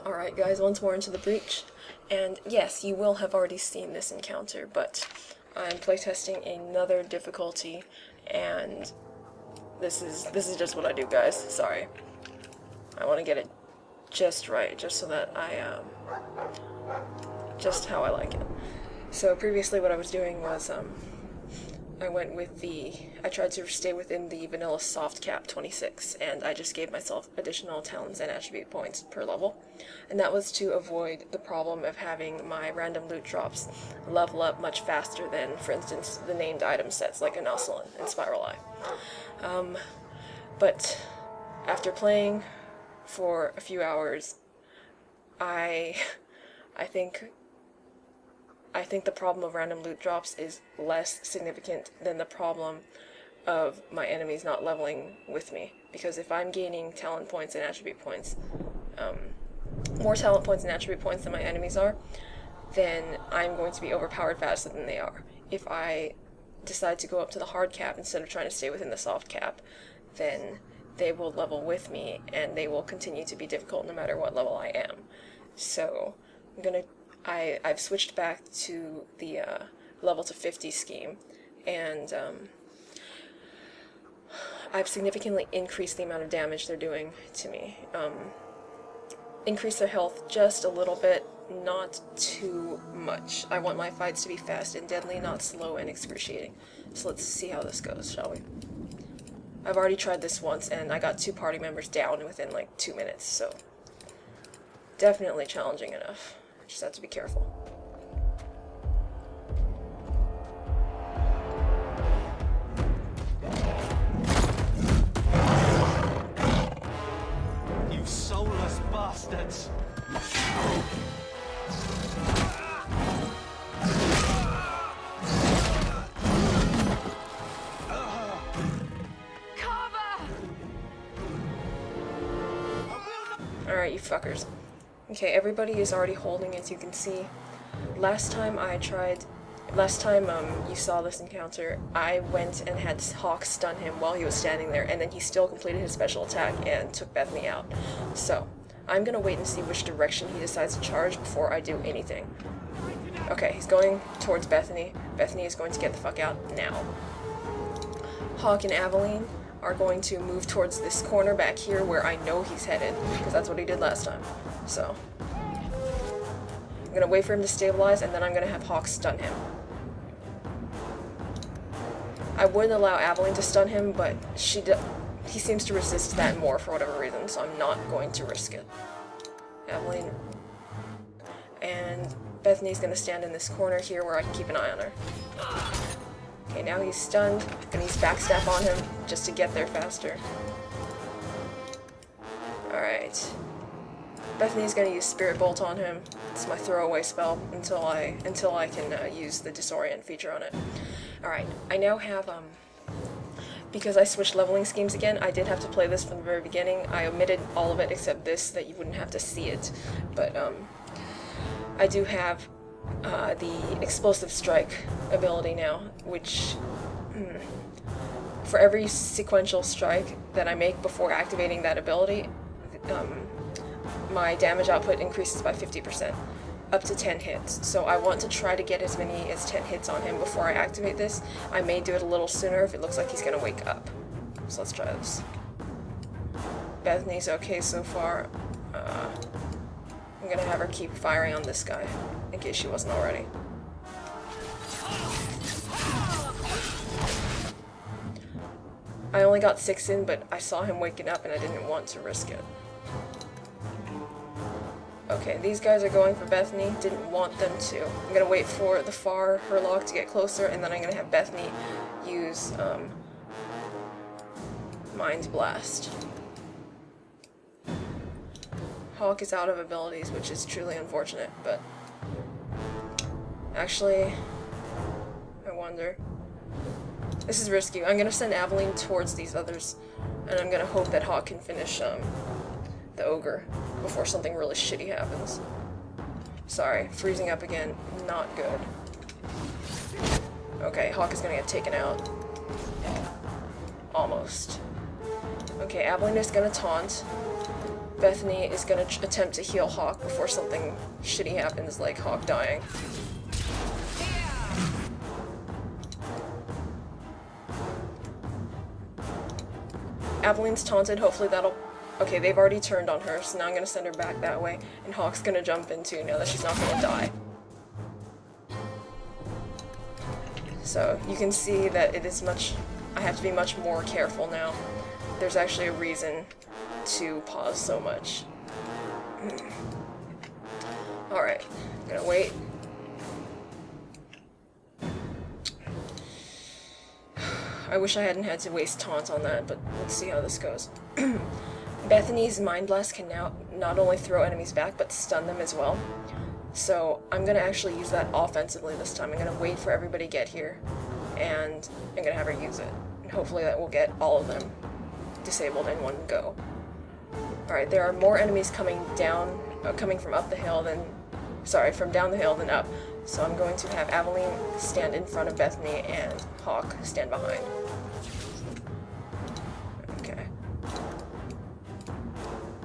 Alright guys, once more into the breach, and yes, you will have already seen this encounter, but I'm playtesting another difficulty, and this is just what I do, guys. Sorry. I want to get it just right, just so that just how I like it. So previously what I was doing was, I tried to stay within the vanilla soft cap 26, and I just gave myself additional talents and attribute points per level. And that was to avoid the problem of having my random loot drops level up much faster than, for instance, the named item sets like an Aveline and Spiral Eye. But after playing for a few hours, I think the problem of random loot drops is less significant than the problem of my enemies not leveling with me. Because if I'm gaining talent points and attribute points, more talent points and attribute points than my enemies are, then I'm going to be overpowered faster than they are. If I decide to go up to the hard cap instead of trying to stay within the soft cap, then they will level with me, and they will continue to be difficult no matter what level I am. So I've switched back to the level to 50 scheme, and I've significantly increased the amount of damage they're doing to me. Increase their health just a little bit, not too much. I want my fights to be fast and deadly, not slow and excruciating. So let's see how this goes, shall we? I've already tried this once, and I got 2 party members down within like 2 minutes, so definitely challenging enough. Just have to be careful. You soulless bastards! Alright, you fuckers. Okay, everybody is already holding, as you can see. Last time you saw this encounter, I went and had Hawke stun him while he was standing there, and then he still completed his special attack and took Bethany out. So, I'm gonna wait and see which direction he decides to charge before I do anything. Okay, he's going towards Bethany. Bethany is going to get the fuck out now. Hawke and Aveline are going to move towards this corner back here where I know he's headed, because that's what he did last time. So, I'm gonna wait for him to stabilize, and then I'm gonna have Hawke stun him. I wouldn't allow Aveline to stun him, but he seems to resist that more for whatever reason, so I'm not going to risk it. Aveline. And Bethany's gonna stand in this corner here where I can keep an eye on her. Okay, now he's stunned. Gonna use backstab on him just to get there faster. Alright. Bethany's gonna use Spirit Bolt on him. It's my throwaway spell until I can use the disorient feature on it. Alright, I now have, because I switched leveling schemes again, I did have to play this from the very beginning. I omitted all of it except this, that you wouldn't have to see it. But, I do have the Explosive Strike ability now, which, for every sequential strike that I make before activating that ability, my damage output increases by 50%, up to 10 hits. So I want to try to get as many as 10 hits on him before I activate this. I may do it a little sooner if it looks like he's gonna wake up. So let's try this. Bethany's okay so far. I'm gonna have her keep firing on this guy, in case she wasn't already. I only got 6 in, but I saw him waking up and I didn't want to risk it. Okay, these guys are going for Bethany. Didn't want them to. I'm gonna wait for the far Hurlock to get closer, and then I'm gonna have Bethany use Mind Blast. Hawke is out of abilities, which is truly unfortunate, but actually, I wonder. This is risky. I'm gonna send Aveline towards these others, and I'm gonna hope that Hawke can finish the ogre before something really shitty happens. Sorry, freezing up again. Not good. Okay, Hawke is gonna get taken out. Almost. Okay, Aveline is gonna taunt. Bethany is going to attempt to heal Hawke before something shitty happens, like Hawke dying. Aveline's taunted, hopefully that'll... Okay, they've already turned on her, so now I'm going to send her back that way, and Hawke's going to jump in too, now that she's not going to die. So, you can see that it is much... I have to be much more careful now. There's actually a reason to pause so much. Alright, I'm gonna wait. I wish I hadn't had to waste taunt on that, but let's see how this goes. Bethany's Mind Blast can now not only throw enemies back, but stun them as well. So I'm gonna actually use that offensively this time. I'm gonna wait for everybody to get here, and I'm gonna have her use it. And hopefully that will get all of them disabled in one go. Alright, there are more enemies coming down, coming from up the hill than, sorry, from down the hill than up. So I'm going to have Aveline stand in front of Bethany and Hawke stand behind. Okay.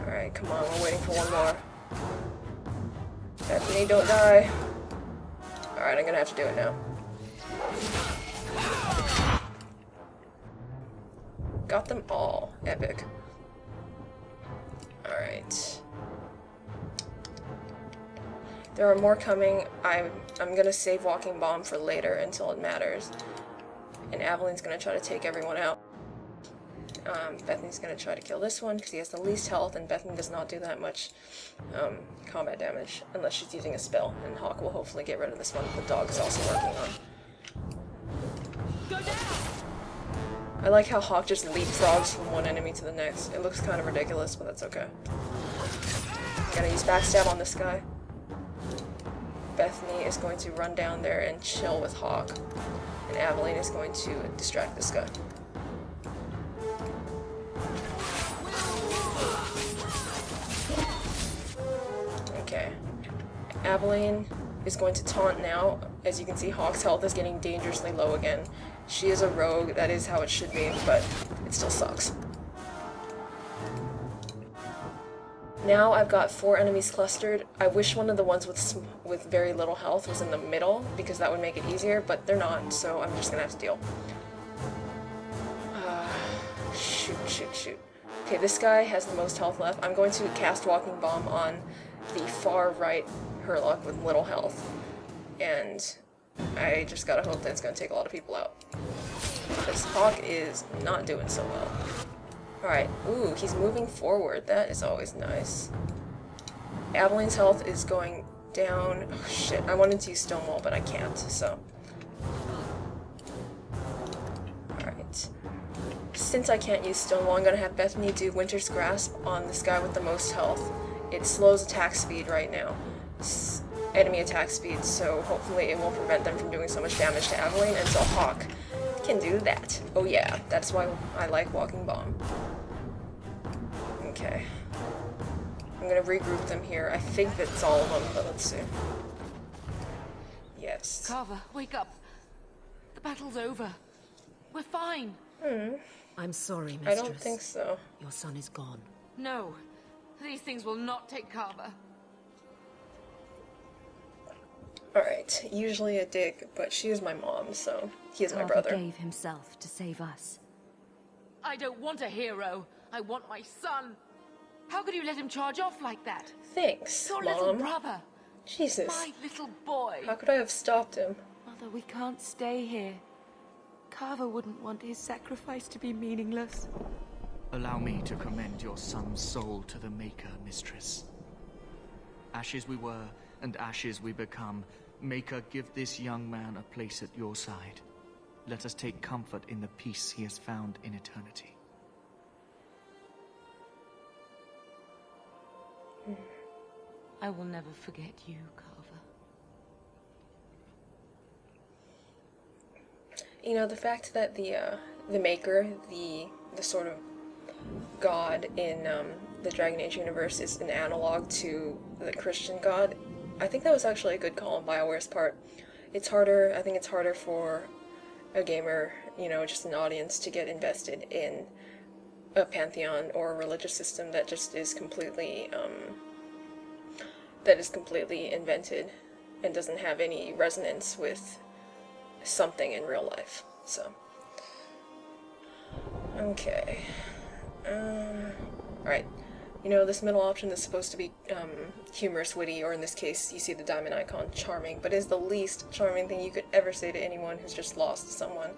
Alright, come on, we're waiting for one more. Bethany, don't die. Alright, I'm gonna have to do it now. Got them all. Epic. Alright. There are more coming. I'm gonna save Walking Bomb for later until it matters. And Aveline's gonna try to take everyone out. Bethany's gonna try to kill this one because he has the least health, and Bethany does not do that much combat damage unless she's using a spell. And Hawke will hopefully get rid of this one. The dog is also working on. Go down! I like how Hawke just leapfrogs from one enemy to the next. It looks kind of ridiculous, but that's okay. Gotta use backstab on this guy. Bethany is going to run down there and chill with Hawke. And Aveline is going to distract this guy. Okay. Aveline is going to taunt now. As you can see, Hawke's health is getting dangerously low again. She is a rogue, that is how it should be, but it still sucks. Now I've got 4 enemies clustered. I wish one of the ones with very little health was in the middle, because that would make it easier, but they're not, so I'm just gonna have to deal. Shoot. Okay, this guy has the most health left. I'm going to cast Walking Bomb on the far right Hurlock with little health. And I just gotta hope that it's gonna take a lot of people out. This Hawke is not doing so well. Alright, ooh, he's moving forward. That is always nice. Aveline's health is going down. Oh shit, I wanted to use Stonewall, but I can't, so. Alright. Since I can't use Stonewall, I'm gonna have Bethany do Winter's Grasp on this guy with the most health. It slows attack speed right now. Enemy attack speed, so hopefully it will prevent them from doing so much damage to Aveline, and so Hawke can do that. Oh yeah, that's why I like Walking Bomb. Okay. I'm gonna regroup them here. I think that's all of them, but let's see. Yes. Carver, wake up. The battle's over. We're fine. I'm sorry, mistress. I don't think so. Your son is gone. No, these things will not take Carver. Alright, usually a dick, but she is my mom, so he is my Carver brother. gave himself to save us. I don't want a hero. I want my son. How could you let him charge off like that? Thanks, Your little Mom. brother. Jesus. My little boy. How could I have stopped him? Mother, we can't stay here. Carver wouldn't want his sacrifice to be meaningless. Allow me to commend your son's soul to the Maker, mistress. Ashes we were, and ashes we become. Maker, give this young man a place at your side. Let us take comfort in the peace he has found in eternity. I will never forget you, Carver. You know, the fact that the Maker, the sort of god in the Dragon Age universe is an analog to the Christian god, I think that was actually a good call on BioWare's part. It's harder, I think it's harder for a gamer, you know, just an audience to get invested in a pantheon or a religious system that just is completely invented and doesn't have any resonance with something in real life. So, okay. Alright. You know, this middle option is supposed to be humorous, witty, or in this case, you see the diamond icon, charming, but is the least charming thing you could ever say to anyone who's just lost someone.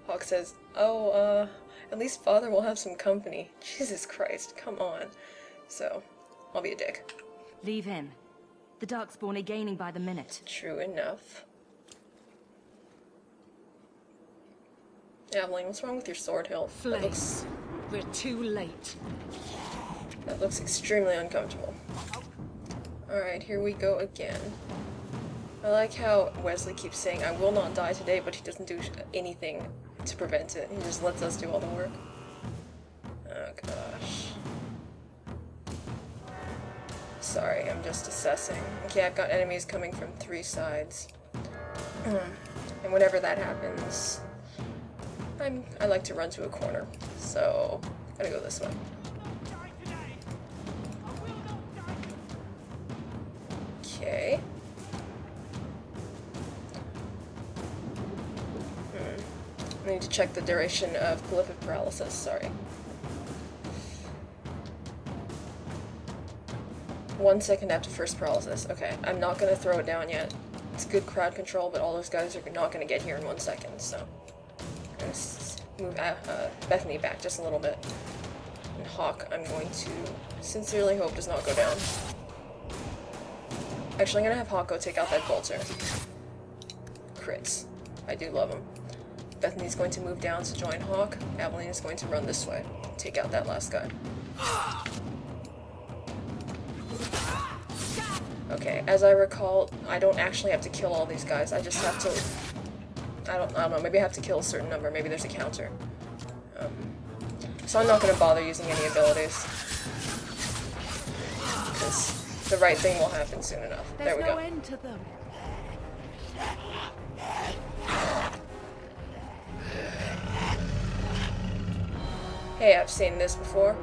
Hawke says, oh, at least father will have some company. Jesus Christ, come on. So, I'll be a dick. Leave him. The Darkspawn are gaining by the minute. True enough. Aveline, what's wrong with your sword hilt? Flame. We're too late. That looks extremely uncomfortable. Alright, here we go again. I like how Wesley keeps saying, I will not die today, but he doesn't do anything to prevent it. He just lets us do all the work. Oh gosh. Sorry, I'm just assessing. Okay, I've got enemies coming from 3 sides. And whenever that happens, I like to run to a corner. So, gotta go this way. Okay. I need to check the duration of prolific paralysis, sorry. 1 second after first paralysis. Okay, I'm not gonna throw it down yet. It's good crowd control, but all those guys are not gonna get here in 1 second, so. I'm gonna move Bethany back just a little bit. And Hawke, I'm going to sincerely hope does not go down. Actually, I'm gonna have Hawke go take out that bolter. Crits. I do love him. Bethany's going to move down to join Hawke. Aveline is going to run this way. Take out that last guy. Okay, as I recall, I don't actually have to kill all these guys. I just have to... I don't know, maybe I have to kill a certain number. Maybe there's a counter. So I'm not going to bother using any abilities. Because the right thing will happen soon enough. There we go. There's no end to them. Hey, I've seen this before.